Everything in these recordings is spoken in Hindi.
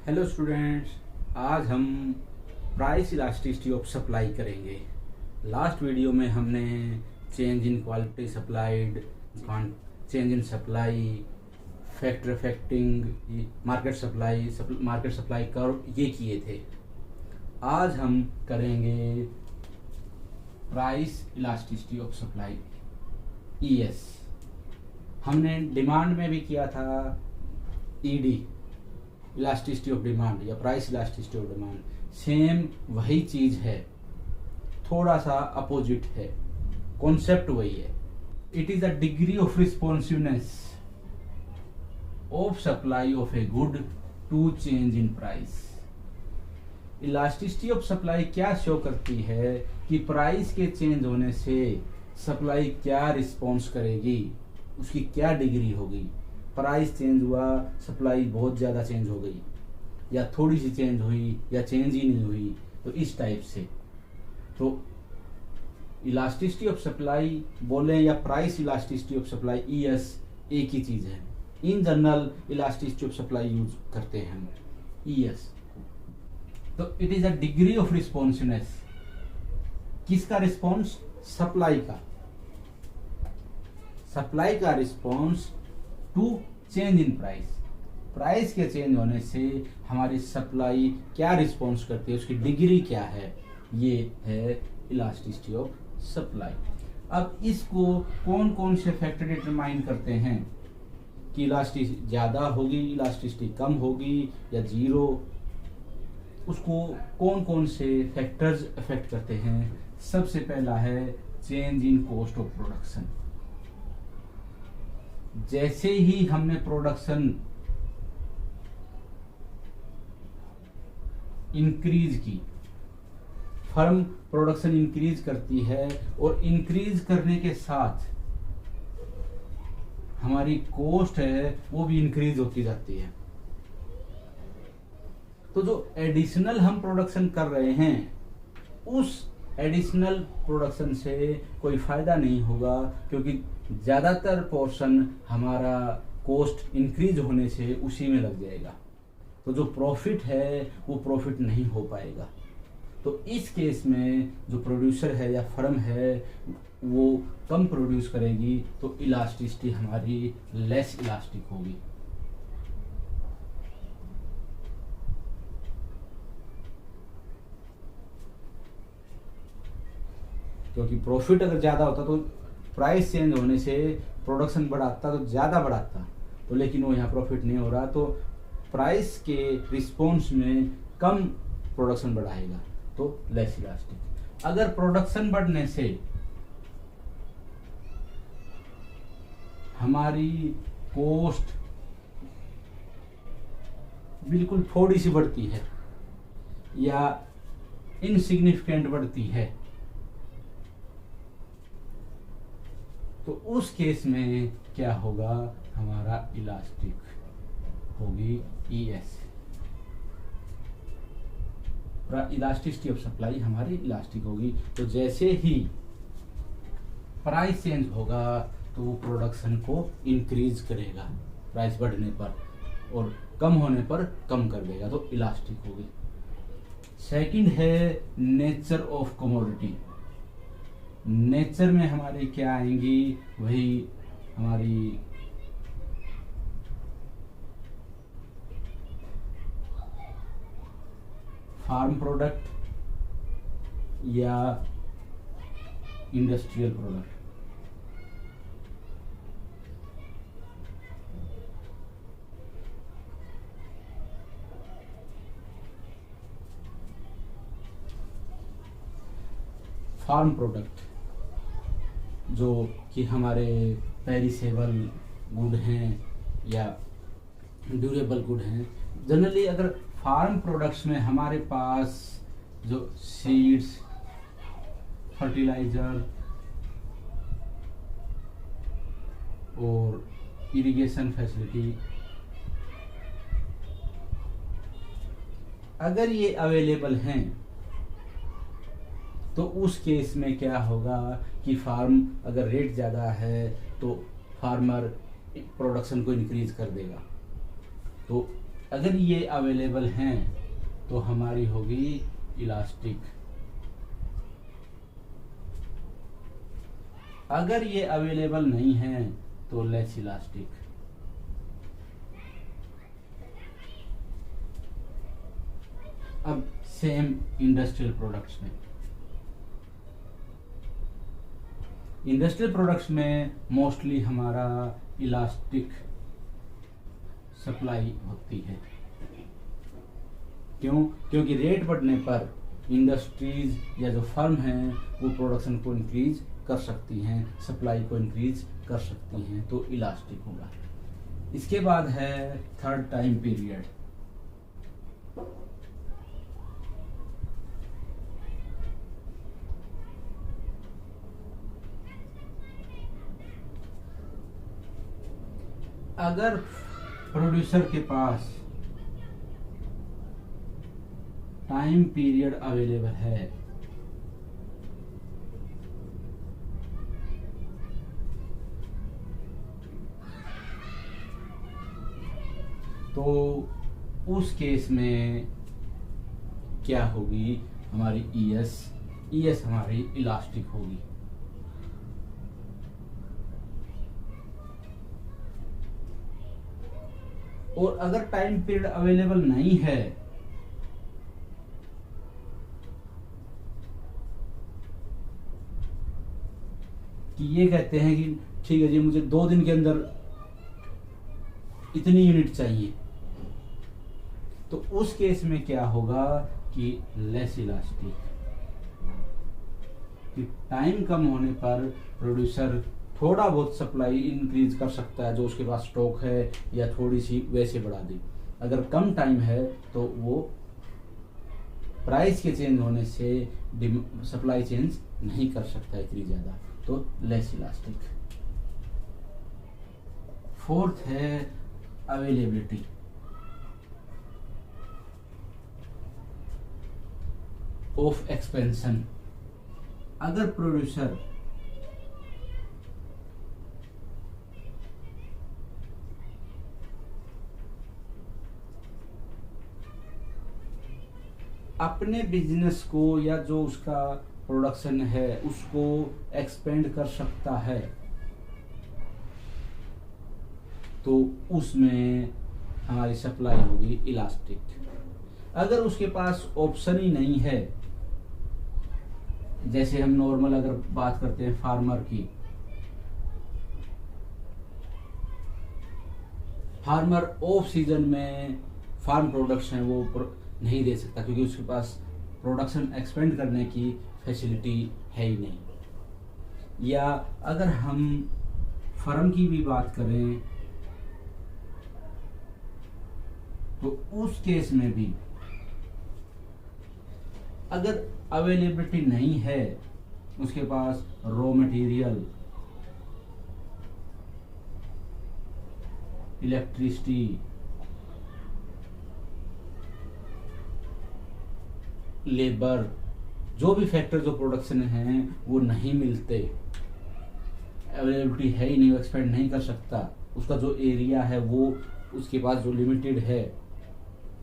हेलो स्टूडेंट्स, आज हम प्राइस इलास्टिसिटी ऑफ सप्लाई करेंगे। लास्ट वीडियो में हमने change in quality supplied, change in supply, factor affecting, market supply curve ये किए थे। आज हम करेंगे price elasticity of supply ES. हमने डिमांड में भी किया था ईडी, इलास्टिसिटी ऑफ डिमांड या price elasticity of demand. Same वही चीज है, थोड़ा सा अपोजिट है, कॉन्सेप्ट वही है। It is a degree of responsiveness of supply of a good to change in price. Elasticity of supply क्या शो करती है कि प्राइस के चेंज होने से सप्लाई क्या रिस्पॉन्स करेगी, उसकी क्या डिग्री होगी। प्राइस चेंज हुआ, सप्लाई बहुत ज़्यादा चेंज हो गई, या थोड़ी सी चेंज हुई, या चेंज ही नहीं हुई, तो इस टाइप से। तो इलास्टिसिटी ऑफ सप्लाई बोले या price elasticity of supply, ES एक ही चीज़ है। In general elasticity of supply use करते हैं हम ईएस। तो it is a degree of responsiveness. किसका रिस्पॉन्स? सप्लाई का। सप्लाई का response to change in price. Price के चेंज होने से हमारी सप्लाई क्या रिस्पॉन्स करती है, उसकी डिग्री क्या है, ये है इलास्टिसिटी ऑफ सप्लाई। अब इसको कौन कौन से फैक्टर डिटरमाइन करते हैं कि इलास्टिसिटी ज़्यादा होगी, इलास्टिसिटी कम होगी या जीरो, उसको कौन कौन से फैक्टर्स अफेक्ट करते हैं। सबसे पहला है change in cost of production. जैसे ही हमने प्रोडक्शन इंक्रीज की, फर्म प्रोडक्शन इंक्रीज करती है और इंक्रीज करने के साथ हमारी कॉस्ट है वो भी इंक्रीज होती जाती है। तो जो एडिशनल हम प्रोडक्शन कर रहे हैं, उस एडिशनल प्रोडक्शन से कोई फायदा नहीं होगा, क्योंकि ज़्यादातर पोर्शन हमारा कॉस्ट इंक्रीज होने से उसी में लग जाएगा। तो जो प्रॉफिट है वो प्रॉफिट नहीं हो पाएगा। तो इस केस में जो प्रोड्यूसर है या फर्म है वो कम प्रोड्यूस करेगी, तो इलास्टिसिटी हमारी लेस इलास्टिक होगी। क्योंकि प्रॉफिट अगर ज़्यादा होता तो प्राइस चेंज होने से प्रोडक्शन बढ़ाता तो ज़्यादा बढ़ाता, तो लेकिन वो यहाँ प्रॉफिट नहीं हो रहा, तो प्राइस के रिस्पॉन्स में कम प्रोडक्शन बढ़ाएगा, तो लेस इलास्टिक। अगर प्रोडक्शन बढ़ने से हमारी कॉस्ट बिल्कुल थोड़ी सी बढ़ती है या इनसिग्निफिकेंट बढ़ती है, तो उस केस में क्या होगा, हमारा इलास्टिक होगी ईएस। इलास्टिसिटी ऑफ सप्लाई हमारी इलास्टिक होगी। तो जैसे ही प्राइस चेंज होगा तो वो प्रोडक्शन को इंक्रीज करेगा प्राइस बढ़ने पर, और कम होने पर कम कर देगा, तो इलास्टिक होगी। सेकंड है नेचर ऑफ कमोडिटी। नेचर में हमारी क्या आएंगी, वही हमारी फार्म प्रोडक्ट या इंडस्ट्रियल प्रोडक्ट। फार्म प्रोडक्ट जो कि हमारे पेरिसेबल गुड हैं या ड्यूरेबल गुड हैं। जनरली अगर फार्म प्रोडक्ट्स में हमारे पास जो सीड्स, फर्टिलाइजर और इरिगेशन फैसिलिटी, अगर ये अवेलेबल हैं, तो उस केस में क्या होगा कि फार्म अगर रेट ज़्यादा है तो फार्मर प्रोडक्शन को इंक्रीज कर देगा। तो अगर ये अवेलेबल हैं तो हमारी होगी इलास्टिक। अगर ये अवेलेबल नहीं है तो लेस इलास्टिक। अब सेम इंडस्ट्रियल प्रोडक्ट्स में, इंडस्ट्रियल प्रोडक्ट्स में मोस्टली हमारा इलास्टिक सप्लाई होती है। क्यों? क्योंकि रेट बढ़ने पर इंडस्ट्रीज या जो फर्म हैं वो प्रोडक्शन को इंक्रीज कर सकती हैं, सप्लाई को इंक्रीज कर सकती हैं, तो इलास्टिक होगा। इसके बाद है थर्ड टाइम पीरियड। अगर प्रोड्यूसर के पास टाइम पीरियड अवेलेबल है तो उस केस में क्या होगी? हमारी ईएस हमारी इलास्टिक होगी। और अगर टाइम पीरियड अवेलेबल नहीं है कि ये कहते हैं कि ठीक है जी, मुझे 2 दिन के अंदर इतनी यूनिट चाहिए, तो उस केस में क्या होगा कि लेस इलास्टिक। कि टाइम कम होने पर प्रोड्यूसर थोड़ा बहुत सप्लाई इंक्रीज कर सकता है, जो उसके पास स्टॉक है, या थोड़ी सी वैसे बढ़ा दी। अगर कम टाइम है तो वो प्राइस के चेंज होने से सप्लाई चेंज नहीं कर सकता इतनी ज्यादा, तो लेस इलास्टिक। फोर्थ है अवेलेबिलिटी। Of expansion. अगर प्रोड्यूसर अपने बिजनेस को या जो उसका प्रोडक्शन है उसको एक्सपेंड कर सकता है, तो उसमें हमारी सप्लाई होगी इलास्टिक। अगर उसके पास ऑप्शन ही नहीं है, जैसे हम नॉर्मल अगर बात करते हैं फार्मर की, फार्मर ऑफ सीजन में फार्म प्रोडक्ट्स हैं वो नहीं दे सकता, क्योंकि उसके पास प्रोडक्शन एक्सपेंड करने की फैसिलिटी है ही नहीं। या अगर हम फर्म की भी बात करें तो उस केस में भी अगर अवेलेबिलिटी नहीं है, उसके पास रॉ मटेरियल, इलेक्ट्रिसिटी, लेबर, जो भी फैक्टर जो प्रोडक्शन है वो नहीं मिलते, अवेलेबिलिटी है ही नहीं, वो एक्सपेंड नहीं कर सकता, उसका जो एरिया है वो उसके पास जो लिमिटेड है,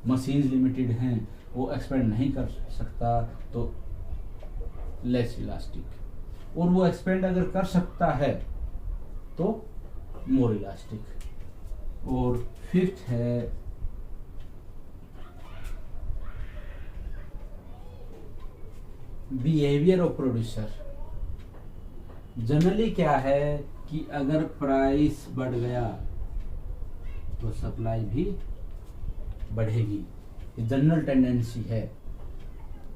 मशीन्स लिमिटेड हैं, वो एक्सपेंड नहीं कर सकता, तो लेस इलास्टिक। और वो एक्सपेंड अगर कर सकता है तो मोर इलास्टिक। और फिफ्थ है बिहेवियर ऑफ प्रोड्यूसर। जनरली क्या है कि अगर प्राइस बढ़ गया तो सप्लाई भी बढ़ेगी। जनरल टेंडेंसी है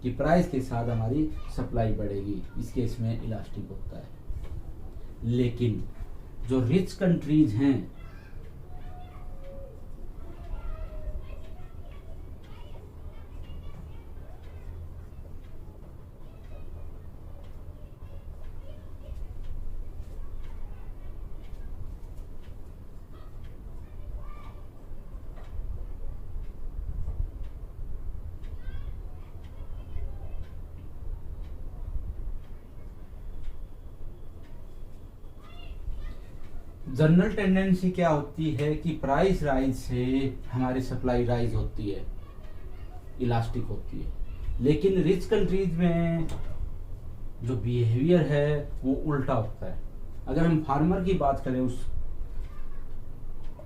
कि प्राइस के साथ हमारी सप्लाई बढ़ेगी, इस केस में इलास्टिक होता है। लेकिन जो रिच कंट्रीज हैं जनरल टेंडेंसी क्या होती है कि प्राइस राइज से हमारी सप्लाई राइज होती है, इलास्टिक होती है। लेकिन रिच कंट्रीज में जो बिहेवियर है वो उल्टा होता है। अगर हम फार्मर की बात करें उस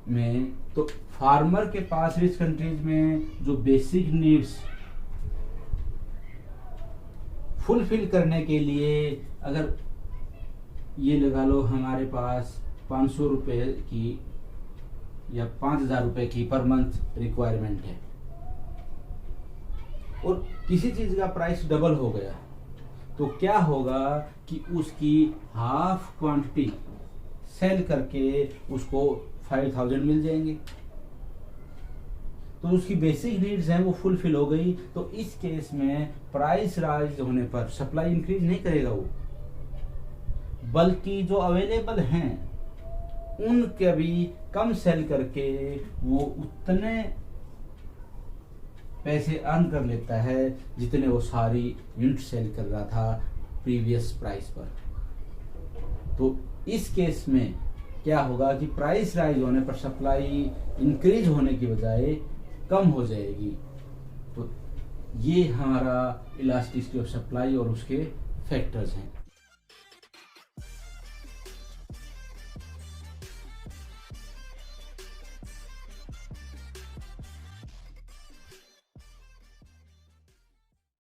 में, तो फार्मर के पास रिच कंट्रीज में जो बेसिक नीड्स फुलफिल करने के लिए, अगर ये लगा लो हमारे पास 500 रुपए की या 5,000 रुपए की पर मंथ रिक्वायरमेंट है और किसी चीज का प्राइस डबल हो गया, तो क्या होगा कि उसकी हाफ क्वांटिटी सेल करके उसको 5,000 मिल जाएंगे, तो उसकी बेसिक नीड्स हैं वो फुलफिल हो गई। तो इस केस में प्राइस राइज होने पर सप्लाई इंक्रीज नहीं करेगा वो, बल्कि जो अवेलेबल हैं उनके भी कम सेल करके वो उतने पैसे अर्न कर लेता है जितने वो सारी यूनिट सेल कर रहा था प्रीवियस प्राइस पर। तो इस केस में क्या होगा कि प्राइस राइज होने पर सप्लाई इंक्रीज होने की बजाय कम हो जाएगी। तो ये हमारा इलास्टिसिटी ऑफ सप्लाई और उसके फैक्टर्स हैं।